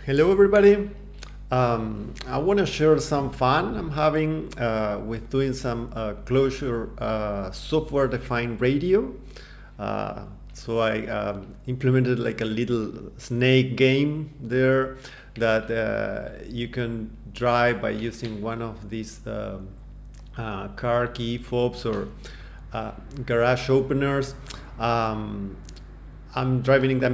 Hello everybody. I want to share some fun I'm having with doing some Clojure software-defined radio. So I implemented like a little snake game there that you can drive by using one of these car key fobs or garage openers. I'm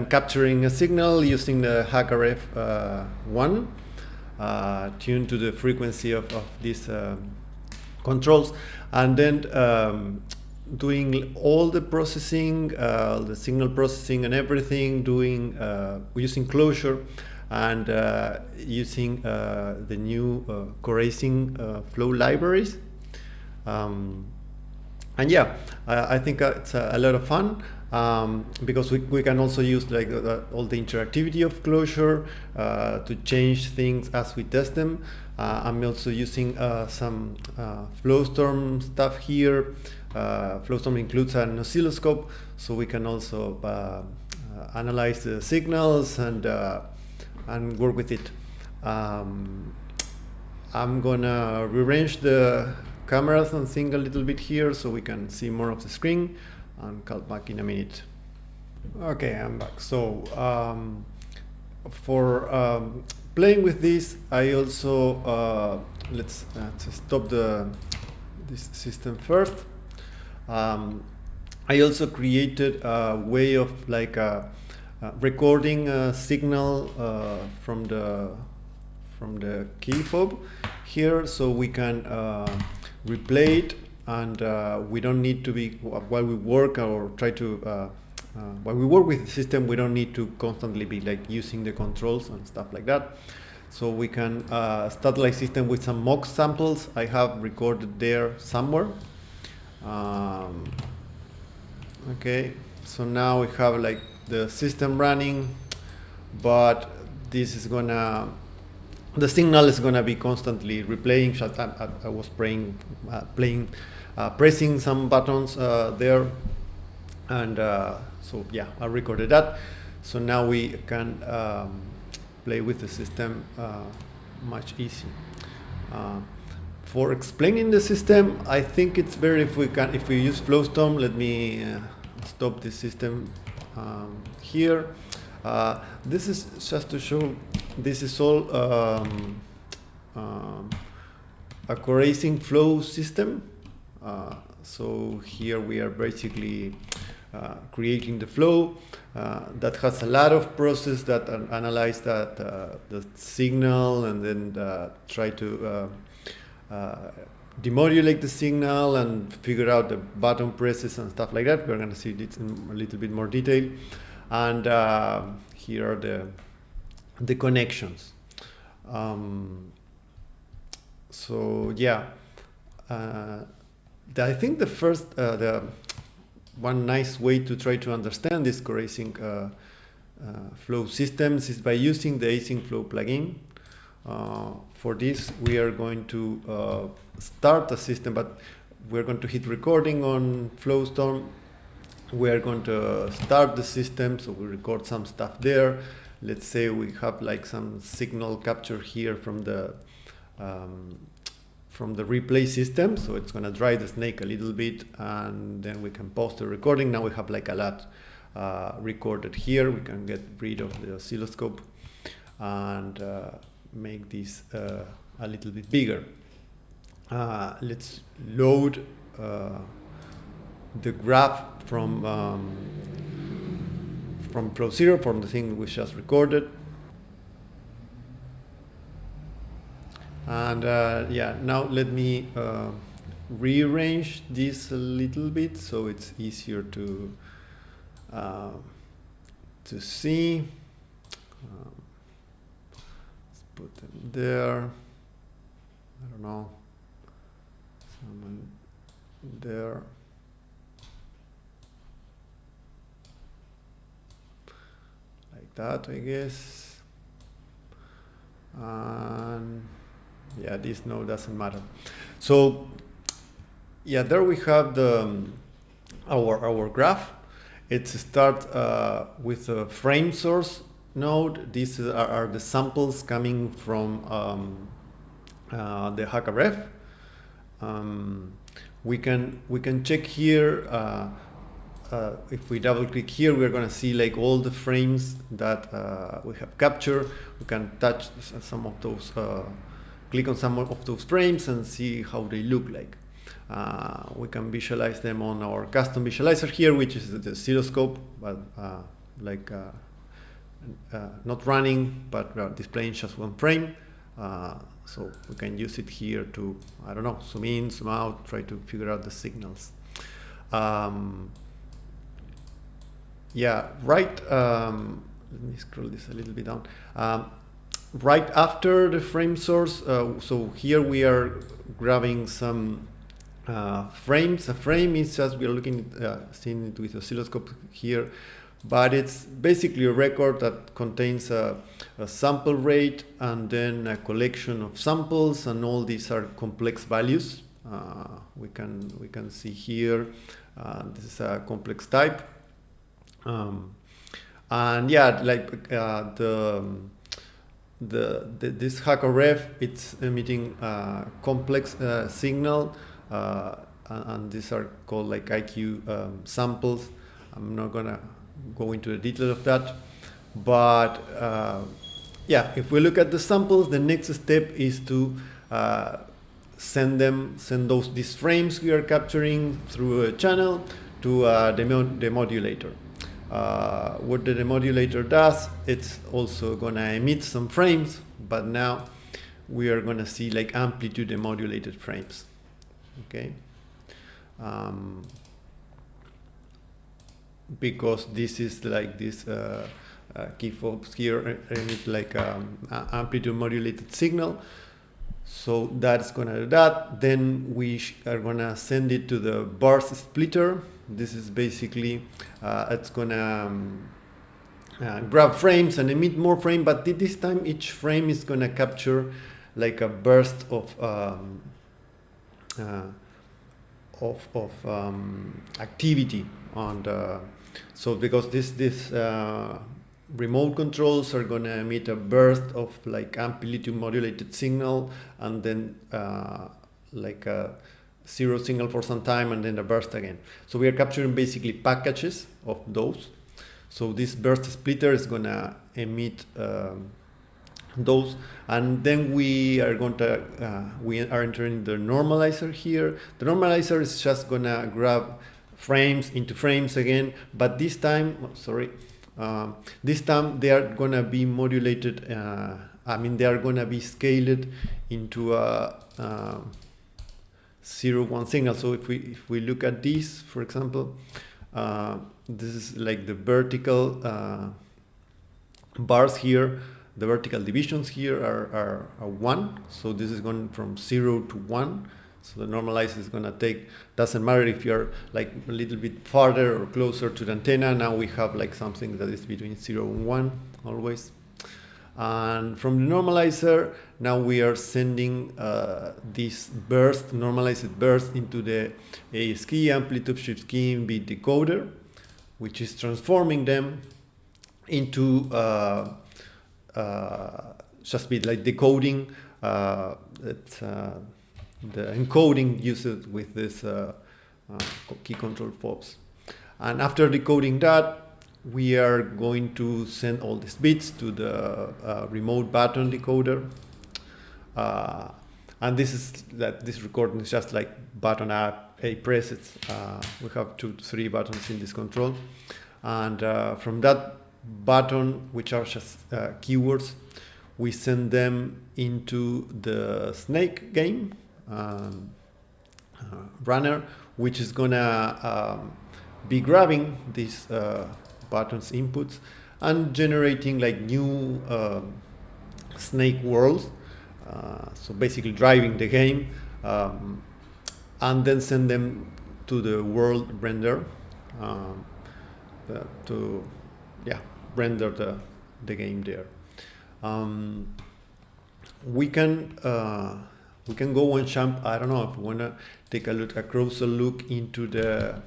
capturing a signal using the HackRF1 tuned to the frequency of these controls, and then doing all the processing, the signal processing and everything, using Clojure and using the new core.async.flow libraries. And yeah, I think it's a lot of fun. Because we can also use like all the interactivity of Clojure to change things as we test them. I'm also using some FlowStorm stuff here. FlowStorm includes an oscilloscope, so we can also analyze the signals and work with it. I'm gonna rearrange the cameras and thing a little bit here so we can see more of the screen. And call back in a minute. Okay, I'm back. So for playing with this, I also let's stop this system first. I also created a way of like recording a signal from the key fob here, so we can replay it. And we don't need to be, while we work or try to, while we work with the system, we don't need to constantly be like using the controls and stuff like that. So we can start like system with some mock samples I have recorded there somewhere. Okay, so now we have like the system running, but this is the signal is gonna be constantly replaying. I was pressing some buttons there, and so yeah, I recorded that. So now we can play with the system much easier. For explaining the system, I think it's better if we use FlowStorm. Let me stop the system here. This is just to show. This is all a core.async.flow system. So here we are basically creating the flow that has a lot of process that analyze the signal and then try to demodulate the signal and figure out the button presses and stuff like that. We're going to see this in a little bit more detail. And here are the connections. So yeah, I think the one nice way to try to understand this core.async flow systems is by using the async flow plugin. For this, we are going to start a system, but we're going to hit recording on FlowStorm. We are going to start the system, so we record some stuff there. Let's say we have like some signal capture here from the replay system, so it's going to dry the snake a little bit, and then we can pause the recording. Now we have like a lot recorded here. We can get rid of the oscilloscope and make this a little bit bigger. Let's load the graph from FlowStorm, from the thing we just recorded. And yeah, now let me rearrange this a little bit so it's easier to see. Let's put them there. I don't know. Someone there. Like that, I guess. And yeah, this no doesn't matter. So yeah, there we have our graph. It starts with a frame source node, these are the samples coming from the HackerRef. We can check here. If we double click here, we're going to see like all the frames that we have captured. We can touch some of those, click on some of those frames and see how they look like. We can visualize them on our custom visualizer here, which is the oscilloscope, but not running, but displaying just one frame. So we can use it here to, I don't know, zoom in, zoom out, try to figure out the signals. Yeah, right. Let me scroll this a little bit down. Right after the frame source, so here we are grabbing some frames. A frame is just, we are looking seeing it with oscilloscope here, but it's basically a record that contains a sample rate and then a collection of samples, and all these are complex values. We can see here this is a complex type, and yeah, like this HackerRef, it's emitting complex signal, and these are called like IQ samples. I'm not gonna go into the detail of that, but yeah, if we look at the samples, the next step is to send these frames we are capturing through a channel to the modulator. What the demodulator does, it's also gonna emit some frames, but now we are gonna see like amplitude demodulated frames. Okay. Because this is like this key fobs here emit like amplitude modulated signal, so that's gonna do that. Then we are gonna send it to the burst splitter. This is basically it's gonna grab frames and emit more frame, but this time each frame is gonna capture like a burst of activity on the. So because this remote controls are gonna emit a burst of like amplitude modulated signal, and then like a zero signal for some time, and then a burst again. So we are capturing basically packages of those. So this burst splitter is gonna emit those, and then we are going to we are entering the normalizer here. The normalizer is just gonna grab frames into frames again, but this time, this time they are gonna be modulated. I mean, they are gonna be scaled into a 0-1 signal. So if we look at this, for example, this is like the vertical bars here. The vertical divisions here are 1. So this is going from 0 to 1. So the normalizer is going to take, doesn't matter if you're like a little bit farther or closer to the antenna. Now we have like something that is between 0 and 1 always. And from the normalizer, now we are sending this burst, normalized burst, into the ASKey, amplitude shift scheme bit decoder, which is transforming them into just bit like decoding. The encoding used with this key control fobs. And after decoding that, we are going to send all these bits to the remote button decoder. And this recording is just like button up, a press. We have 2 to 3 buttons in this control. And from that button, which are just keywords, we send them into the snake game runner, which is gonna be grabbing these buttons inputs and generating like new snake worlds, so basically driving the game, and then send them to the world render to render the game there. We can go and jump. I don't know if we want to take a closer look into the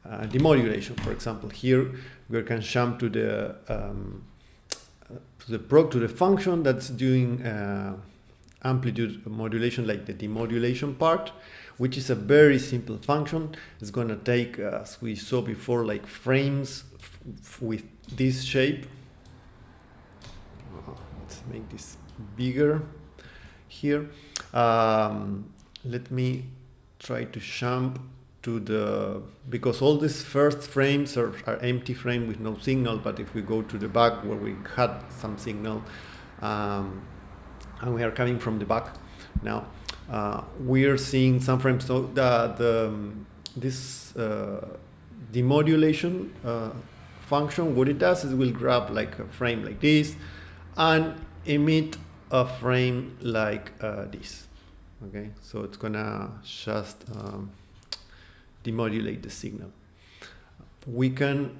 demodulation. For example, here we can jump to the to the function that's doing amplitude modulation, like the demodulation part, which is a very simple function. It's going to take, as we saw before, like frames with this shape. Let's make this bigger here. Let me try to jump to the, because all these first frames are empty frame with no signal, but if we go to the back where we had some signal, and we are coming from the back now, we are seeing some frames. So this demodulation function, what it does is it will grab like a frame like this and emit a frame like this. Okay, so it's gonna just demodulate the signal. We can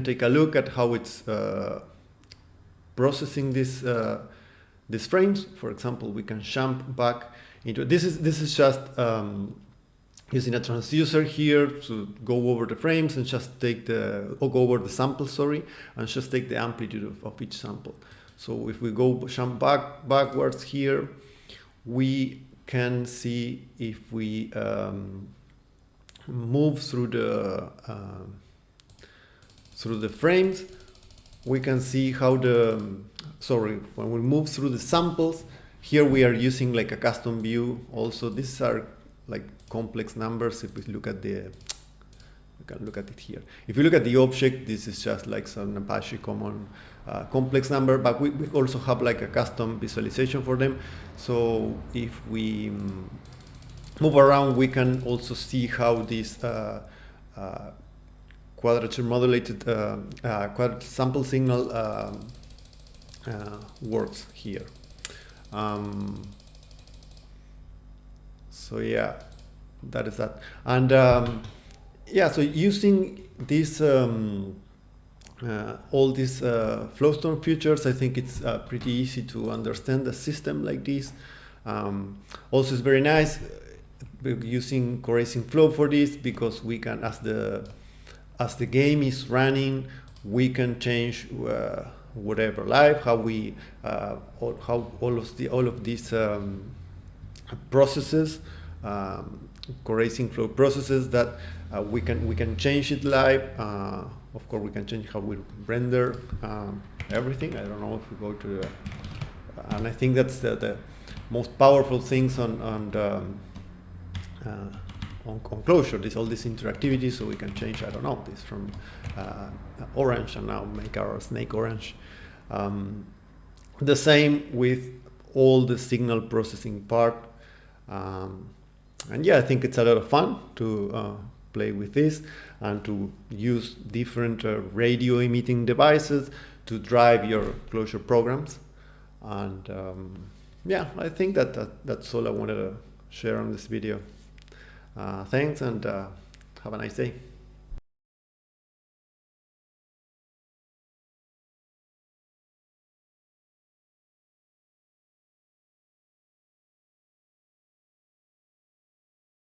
take a look at how it's processing these frames. For example, we can jump back into this is just using a transducer here to go over the frames and just take go over the sample, sorry, and just take the amplitude of each sample. So if we jump backwards here, we can see if we move through the frames, we can see how when we move through the samples, here we are using like a custom view. Also, these are like complex numbers. If we look at we can look at it here. If you look at the object, this is just like some Apache common complex number, but we also have like a custom visualization for them. So if we move around, we can also see how this quadrature modulated quadrature sample signal works here. So yeah, that is that. And yeah, so using this all these FlowStorm features, I think it's pretty easy to understand a system like this. Also, it's very nice using core.async flow for this, because we can, as the game is running, we can change whatever live, how we how all of these processes, core.async flow processes, that we can change it live. Of course, we can change how we render everything. I don't know if we go to the, and I think that's the most powerful things on Clojure. All this interactivity, so we can change, I don't know, this from orange and now make our snake orange. The same with all the signal processing part. And yeah, I think it's a lot of fun to play with this and to use different radio emitting devices to drive your Clojure programs. And yeah, I think that's all I wanted to share on this video. Thanks, and have a nice day.